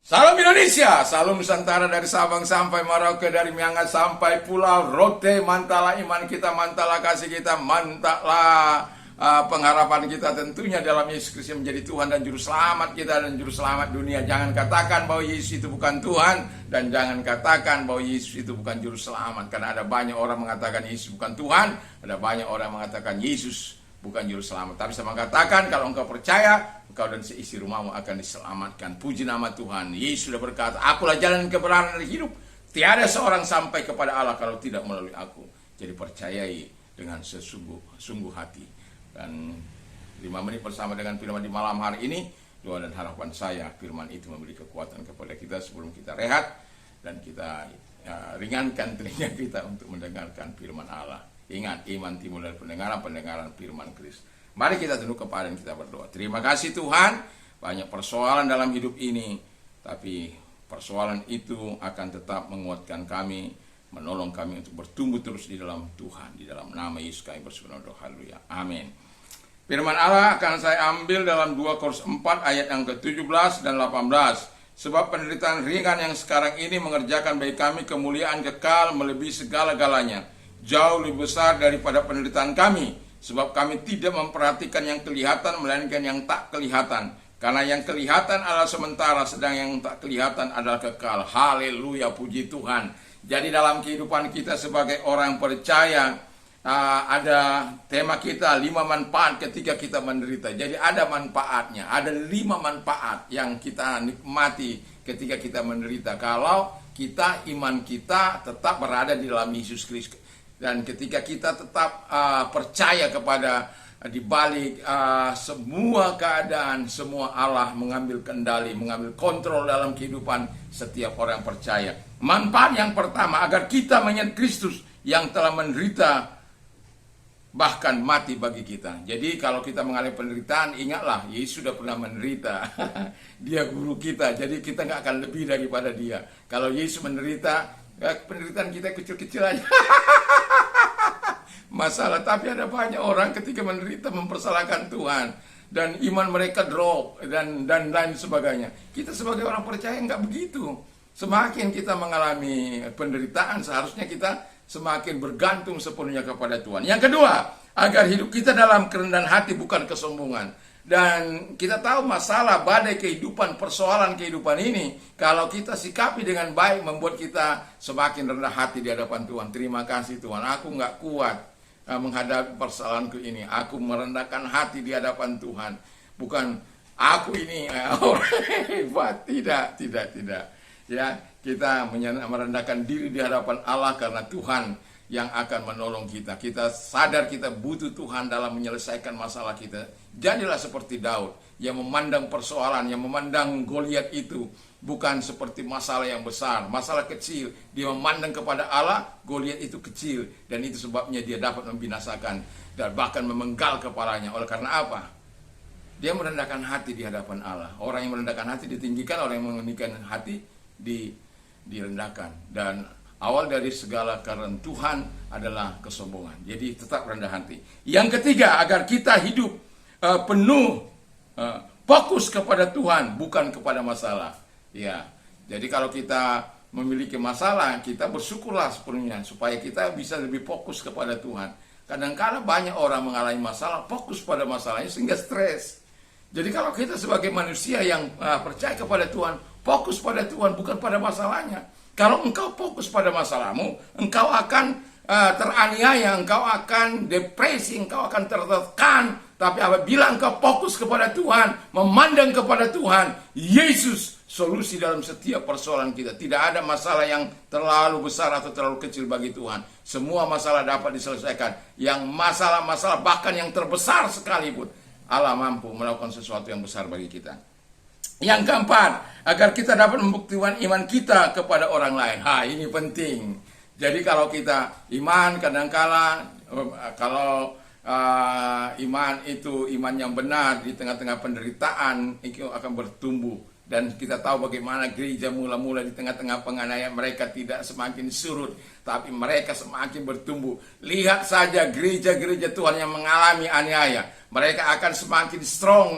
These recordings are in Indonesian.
Salam Indonesia, salam Nusantara dari Sabang sampai Merauke, dari Miangas sampai Pulau Rote. Mantala iman kita, mantala kasih kita, mantala pengharapan kita tentunya dalam Yesus Kristus menjadi Tuhan dan Juru Selamat kita dan Juru Selamat dunia. Jangan katakan bahwa Yesus itu bukan Tuhan, dan jangan katakan bahwa Yesus itu bukan Juru Selamat. Karena ada banyak orang mengatakan Yesus bukan Tuhan, ada banyak orang mengatakan Yesus bukan Juru Selamat. Tapi saya mengatakan kalau engkau percaya, engkau dan seisi rumahmu akan diselamatkan. Puji nama Tuhan. Yesus sudah berkata, akulah jalan kebenaran dan hidup. Tiada seorang sampai kepada Allah kalau tidak melalui aku. Jadi percayai dengan sungguh hati. Dan 5 menit bersama dengan firman di malam hari ini, doa dan harapan saya firman itu memberi kekuatan kepada kita sebelum kita rehat dan kita ringankan telinga kita untuk mendengarkan firman Allah. Ingat, iman timbul dari pendengaran firman Kristus. Mari kita tunduk kepada dan kita berdoa. Terima kasih Tuhan, banyak persoalan dalam hidup ini, tapi persoalan itu akan tetap menguatkan kami, menolong kami untuk bertumbuh terus di dalam Tuhan. Di dalam nama Yesus kami bersyukur. Haleluya. Amin. Firman Allah akan saya ambil dalam 2 Korintus 4 ayat yang ke-17 dan 18. Sebab penderitaan ringan yang sekarang ini mengerjakan bagi kami kemuliaan kekal melebihi segala-galanya, jauh lebih besar daripada penderitaan kami. Sebab kami tidak memperhatikan yang kelihatan, melainkan yang tak kelihatan. Karena yang kelihatan adalah sementara, sedang yang tak kelihatan adalah kekal. Haleluya, puji Tuhan. Jadi dalam kehidupan kita sebagai orang percaya, ada tema kita 5 manfaat ketika kita menderita. Jadi ada manfaatnya, ada 5 manfaat yang kita nikmati ketika kita menderita. Kalau kita, iman kita tetap berada di dalam Yesus Kristus. Dan ketika kita tetap percaya kepada di balik semua keadaan, semua Allah mengambil kendali, mengambil kontrol dalam kehidupan setiap orang percaya. Manfaat yang pertama, agar kita mengingat Kristus yang telah menderita bahkan mati bagi kita. Jadi kalau kita mengalami penderitaan, ingatlah Yesus sudah pernah menderita. Dia guru kita, jadi kita nggak akan lebih daripada dia. Kalau Yesus menderita, penderitaan kita kecil-kecil aja. Masalah, tapi ada banyak orang ketika menderita mempersalahkan Tuhan dan iman mereka drop dan lain sebagainya. Kita sebagai orang percaya nggak begitu. Semakin kita mengalami penderitaan, seharusnya kita semakin bergantung sepenuhnya kepada Tuhan. Yang kedua, agar hidup kita dalam kerendahan hati, bukan kesombongan. Dan kita tahu masalah, badai kehidupan, persoalan kehidupan ini, kalau kita sikapi dengan baik, membuat kita semakin rendah hati di hadapan Tuhan. Terima kasih Tuhan, aku nggak kuat menghadapi persoalanku ini. Aku merendahkan hati di hadapan Tuhan. Bukan aku ini orang hebat, tidak. Ya, kita merendahkan diri di hadapan Allah karena Tuhan yang akan menolong kita. Kita sadar kita butuh Tuhan dalam menyelesaikan masalah kita. Jadilah seperti Daud yang memandang persoalan, yang memandang Goliat itu bukan seperti masalah yang besar, masalah kecil. Dia memandang kepada Allah, Goliat itu kecil, dan itu sebabnya dia dapat membinasakan dan bahkan memenggal kepalanya. Oleh karena apa? Dia merendahkan hati di hadapan Allah. Orang yang merendahkan hati ditinggikan, orang yang meninggikan hati direndahkan. Dan awal dari segala keruntuhan adalah kesombongan. Jadi tetap rendah hati. Yang ketiga, agar kita hidup penuh fokus kepada Tuhan, bukan kepada masalah. Ya, jadi kalau kita memiliki masalah, kita bersyukurlah sepenuhnya supaya kita bisa lebih fokus kepada Tuhan. Kadang-kadang banyak orang mengalami masalah, fokus pada masalahnya sehingga stres. Jadi kalau kita sebagai manusia yang percaya kepada Tuhan, fokus pada Tuhan, bukan pada masalahnya. Kalau engkau fokus pada masalahmu, engkau akan teraniaya, engkau akan depresi, engkau akan tertekan. Tapi apabila engkau fokus kepada Tuhan, memandang kepada Tuhan, Yesus solusi dalam setiap persoalan kita. Tidak ada masalah yang terlalu besar atau terlalu kecil bagi Tuhan. Semua masalah dapat diselesaikan. Yang masalah-masalah bahkan yang terbesar sekalipun, Allah mampu melakukan sesuatu yang besar bagi kita. Yang keempat, agar kita dapat membuktikan iman kita kepada orang lain. Ini penting. Jadi kalau kita iman, kadang-kala kalau iman itu iman yang benar di tengah-tengah penderitaan, itu akan bertumbuh. Dan kita tahu bagaimana gereja mula-mula di tengah-tengah penganiayaan mereka tidak semakin surut, tapi mereka semakin bertumbuh. Lihat saja gereja-gereja Tuhan yang mengalami aniaya, mereka akan semakin strong.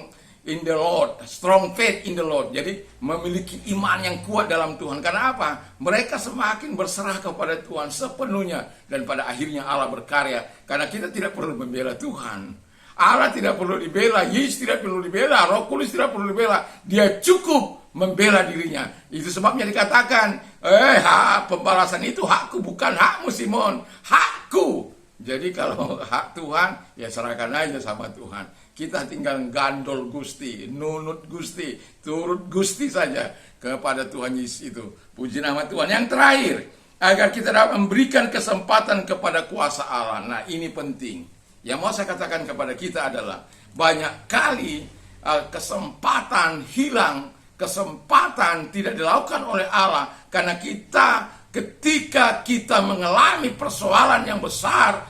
in the Lord, strong faith in the Lord. Jadi memiliki iman yang kuat dalam Tuhan. Karena apa? Mereka semakin berserah kepada Tuhan sepenuhnya, dan pada akhirnya Allah berkarya. Karena kita tidak perlu membela Tuhan. Allah tidak perlu dibela, Yesus tidak perlu dibela, Roh Kudus tidak perlu dibela. Dia cukup membela dirinya. Itu sebabnya dikatakan, pembalasan itu hakku, bukan hakmu Simon, hakku. Jadi kalau hak Tuhan, ya serahkan aja sama Tuhan. Kita tinggal gandol Gusti, nunut Gusti, turut Gusti saja kepada Tuhan Yesus itu. Puji nama Tuhan. Yang terakhir, agar kita dapat memberikan kesempatan kepada kuasa Allah. Nah, ini penting. Yang mau saya katakan kepada kita adalah, banyak kali kesempatan hilang, kesempatan tidak dilakukan oleh Allah karena ketika kita mengalami persoalan yang besar,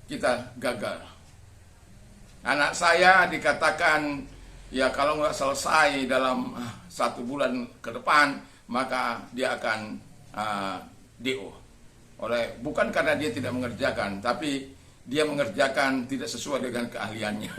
kita gagal. Anak saya dikatakan, ya kalau nggak selesai dalam 1 bulan ke depan, maka dia akan DO. Bukan karena dia tidak mengerjakan, tapi dia mengerjakan tidak sesuai dengan keahliannya.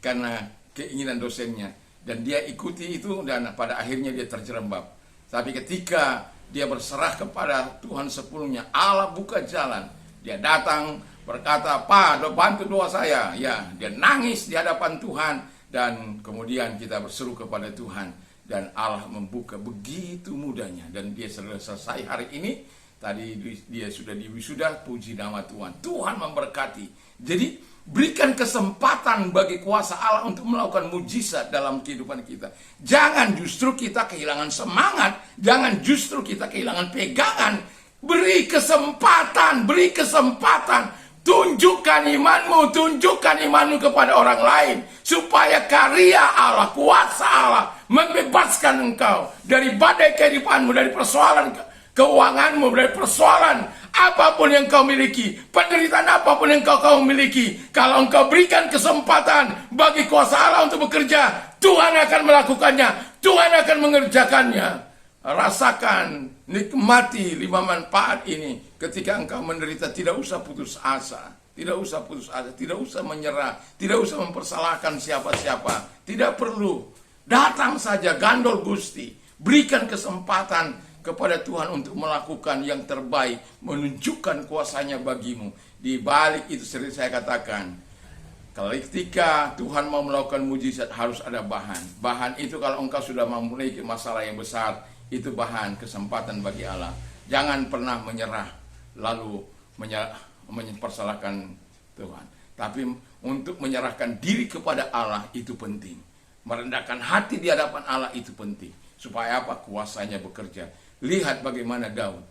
Karena keinginan dosennya. Dan dia ikuti itu, dan pada akhirnya dia terjerembab. Tapi ketika dia berserah kepada Tuhan sepenuhnya, Allah buka jalan. Dia datang berkata, "Pak, bantu doa saya." Ya, dia nangis di hadapan Tuhan, dan kemudian kita berseru kepada Tuhan, dan Allah membuka begitu mudahnya, dan dia selesai hari ini. Tadi dia sudah diwisuda, puji nama Tuhan. Tuhan memberkati. Jadi berikan kesempatan bagi kuasa Allah untuk melakukan mujizat dalam kehidupan kita. Jangan justru kita kehilangan semangat, jangan justru kita kehilangan pegangan. Beri kesempatan, beri kesempatan. Tunjukkan imanmu kepada orang lain, supaya karya Allah, kuasa Allah membebaskan engkau dari badai kehidupanmu, dari persoalan keuanganmu, dari persoalan apapun yang kau miliki, penderitaan apapun yang kau miliki. Kalau engkau berikan kesempatan bagi kuasa Allah untuk bekerja, Tuhan akan melakukannya, Tuhan akan mengerjakannya. Rasakan, nikmati 5 manfaat ini. Ketika engkau menderita, tidak usah putus asa, tidak usah putus asa, tidak usah menyerah, tidak usah mempersalahkan siapa-siapa, tidak perlu. Datang saja, gandol Gusti, berikan kesempatan kepada Tuhan untuk melakukan yang terbaik, menunjukkan kuasanya bagimu. Di balik itu sering saya katakan, ketika Tuhan mau melakukan mujizat harus ada bahan. Bahan itu kalau engkau sudah memiliki masalah yang besar, itu bahan kesempatan bagi Allah. Jangan pernah menyerah lalu mempersalahkan Tuhan. Tapi untuk menyerahkan diri kepada Allah itu penting. Merendahkan hati di hadapan Allah itu penting. Supaya apa? Kuasanya bekerja. Lihat bagaimana Daud.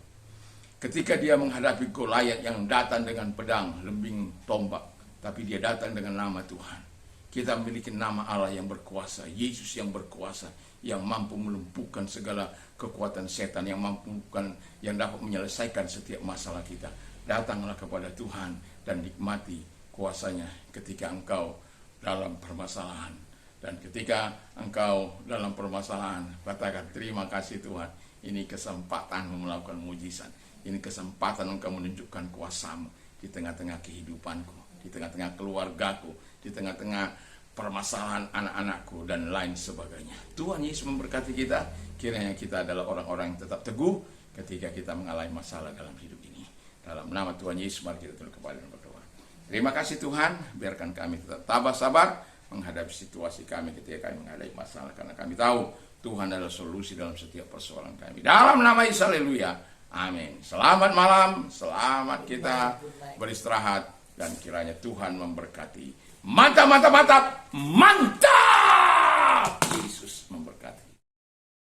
Ketika dia menghadapi Goliat yang datang dengan pedang, lembing, tombak. Tapi dia datang dengan nama Tuhan. Kita memiliki nama Allah yang berkuasa. Yesus yang berkuasa. Yang mampu melumpuhkan segala kekuatan setan. Yang dapat menyelesaikan setiap masalah kita. Datanglah kepada Tuhan dan nikmati kuasanya ketika engkau dalam permasalahan. Dan ketika engkau dalam permasalahan, katakan terima kasih Tuhan. Ini kesempatan melakukan mujizat. Ini kesempatan engkau menunjukkan kuasamu di tengah-tengah kehidupanku, di tengah-tengah keluargaku, di tengah-tengah permasalahan anak-anakku, dan lain sebagainya. Tuhan Yesus memberkati kita. Kiranya kita adalah orang-orang yang tetap teguh ketika kita mengalami masalah dalam hidup ini. Dalam nama Tuhan Yesus, mari kita tunduk kepala dan berdoa. Terima kasih Tuhan, biarkan kami tetap tabah sabar menghadapi situasi kami ketika kami menghadapi masalah. Karena kami tahu Tuhan adalah solusi dalam setiap persoalan kami. Dalam nama Yesus, haleluya. Amin. Selamat malam, selamat kita beristirahat, dan kiranya Tuhan memberkati. Mantap, mantap, mantap, mantap.